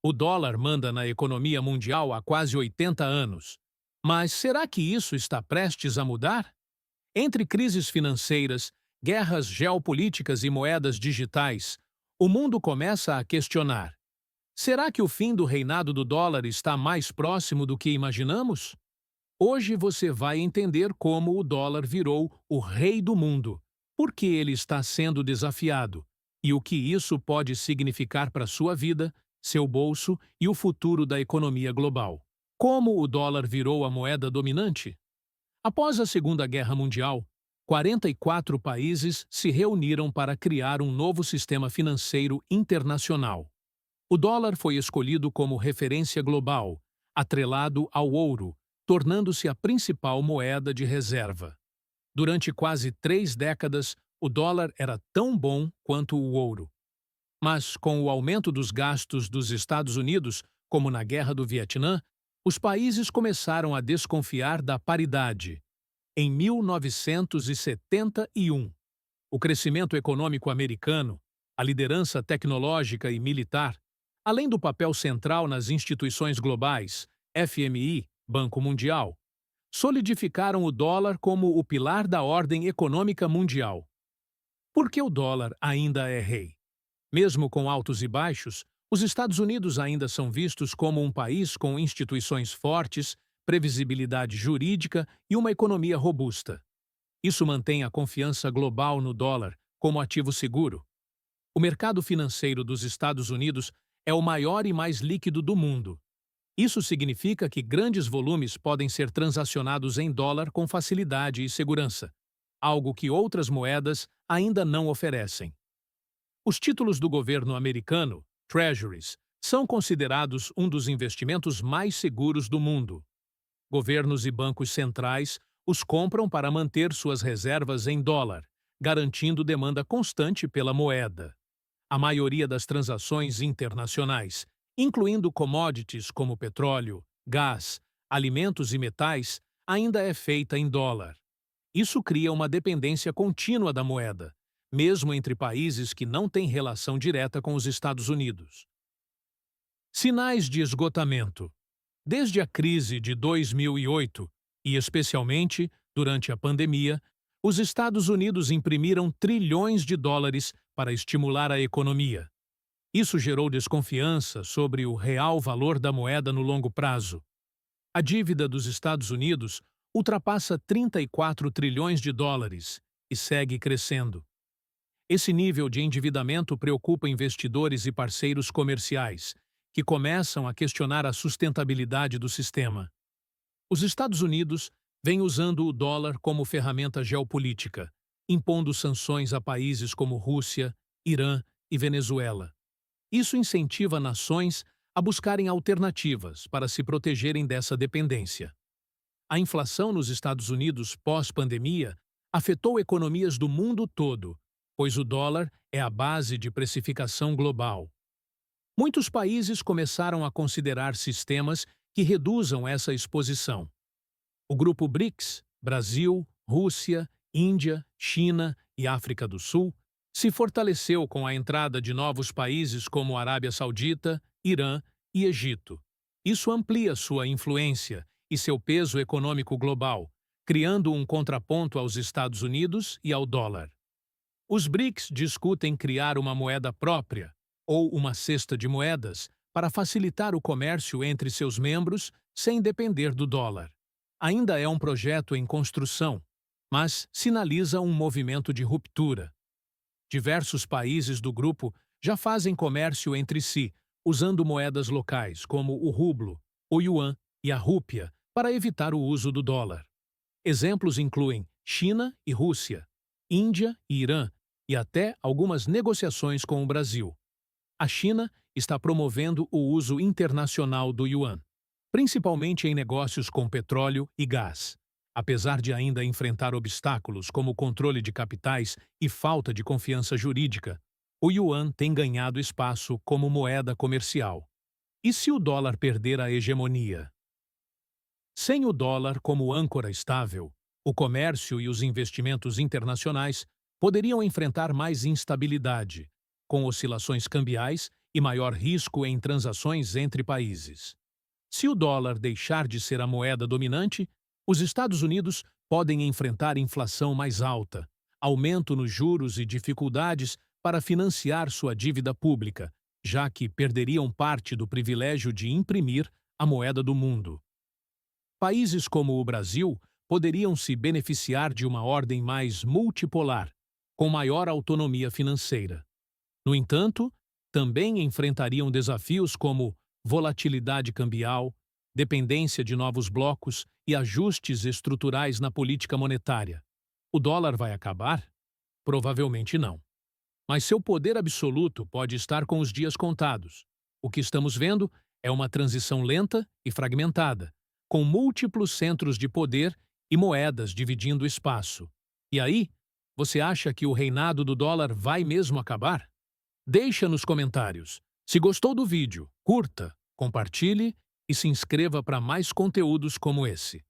O dólar manda na economia mundial há quase 80 anos. Mas será que isso está prestes a mudar? Entre crises financeiras, guerras geopolíticas e moedas digitais, o mundo começa a questionar: será que o fim do reinado do dólar está mais próximo do que imaginamos? Hoje você vai entender como o dólar virou o rei do mundo, por que ele está sendo desafiado e o que isso pode significar para sua vida, seu bolso e o futuro da economia global. Como o dólar virou a moeda dominante? Após a Segunda Guerra Mundial, 44 países se reuniram para criar um novo sistema financeiro internacional. O dólar foi escolhido como referência global, atrelado ao ouro, tornando-se a principal moeda de reserva. Durante quase 3 décadas, o dólar era tão bom quanto o ouro. Mas, com o aumento dos gastos dos Estados Unidos, como na Guerra do Vietnã, os países começaram a desconfiar da paridade. Em 1971, o crescimento econômico americano, a liderança tecnológica e militar, além do papel central nas instituições globais, FMI, Banco Mundial, solidificaram o dólar como o pilar da ordem econômica mundial. Por que o dólar ainda é rei? Mesmo com altos e baixos, os Estados Unidos ainda são vistos como um país com instituições fortes, previsibilidade jurídica e uma economia robusta. Isso mantém a confiança global no dólar como ativo seguro. O mercado financeiro dos Estados Unidos é o maior e mais líquido do mundo. Isso significa que grandes volumes podem ser transacionados em dólar com facilidade e segurança, algo que outras moedas ainda não oferecem. Os títulos do governo americano, Treasuries, são considerados um dos investimentos mais seguros do mundo. Governos e bancos centrais os compram para manter suas reservas em dólar, garantindo demanda constante pela moeda. A maioria das transações internacionais, incluindo commodities como petróleo, gás, alimentos e metais, ainda é feita em dólar. Isso cria uma dependência contínua da moeda, mesmo entre países que não têm relação direta com os Estados Unidos. Sinais de esgotamento. Desde a crise de 2008, e especialmente durante a pandemia, os Estados Unidos imprimiram trilhões de dólares para estimular a economia. Isso gerou desconfiança sobre o real valor da moeda no longo prazo. A dívida dos Estados Unidos ultrapassa 34 trilhões de dólares e segue crescendo. Esse nível de endividamento preocupa investidores e parceiros comerciais, que começam a questionar a sustentabilidade do sistema. Os Estados Unidos vêm usando o dólar como ferramenta geopolítica, impondo sanções a países como Rússia, Irã e Venezuela. Isso incentiva nações a buscarem alternativas para se protegerem dessa dependência. A inflação nos Estados Unidos pós-pandemia afetou economias do mundo todo, pois o dólar é a base de precificação global. Muitos países começaram a considerar sistemas que reduzam essa exposição. O grupo BRICS, Brasil, Rússia, Índia, China e África do Sul, se fortaleceu com a entrada de novos países como Arábia Saudita, Irã e Egito. Isso amplia sua influência e seu peso econômico global, criando um contraponto aos Estados Unidos e ao dólar. Os BRICS discutem criar uma moeda própria, ou uma cesta de moedas, para facilitar o comércio entre seus membros sem depender do dólar. Ainda é um projeto em construção, mas sinaliza um movimento de ruptura. Diversos países do grupo já fazem comércio entre si, usando moedas locais como o rublo, o yuan e a rúpia para evitar o uso do dólar. Exemplos incluem China e Rússia, Índia e Irã e até algumas negociações com o Brasil. A China está promovendo o uso internacional do yuan, principalmente em negócios com petróleo e gás. Apesar de ainda enfrentar obstáculos como o controle de capitais e falta de confiança jurídica, o yuan tem ganhado espaço como moeda comercial. E se o dólar perder a hegemonia? Sem o dólar como âncora estável, o comércio e os investimentos internacionais poderiam enfrentar mais instabilidade, com oscilações cambiais e maior risco em transações entre países. Se o dólar deixar de ser a moeda dominante, os Estados Unidos podem enfrentar inflação mais alta, aumento nos juros e dificuldades para financiar sua dívida pública, já que perderiam parte do privilégio de imprimir a moeda do mundo. Países como o Brasil poderiam se beneficiar de uma ordem mais multipolar, com maior autonomia financeira. No entanto, também enfrentariam desafios como volatilidade cambial, dependência de novos blocos e ajustes estruturais na política monetária. O dólar vai acabar? Provavelmente não. Mas seu poder absoluto pode estar com os dias contados. O que estamos vendo é uma transição lenta e fragmentada, com múltiplos centros de poder e moedas dividindo espaço. E aí, você acha que o reinado do dólar vai mesmo acabar? Deixa nos comentários. Se gostou do vídeo, curta, compartilhe e se inscreva para mais conteúdos como esse.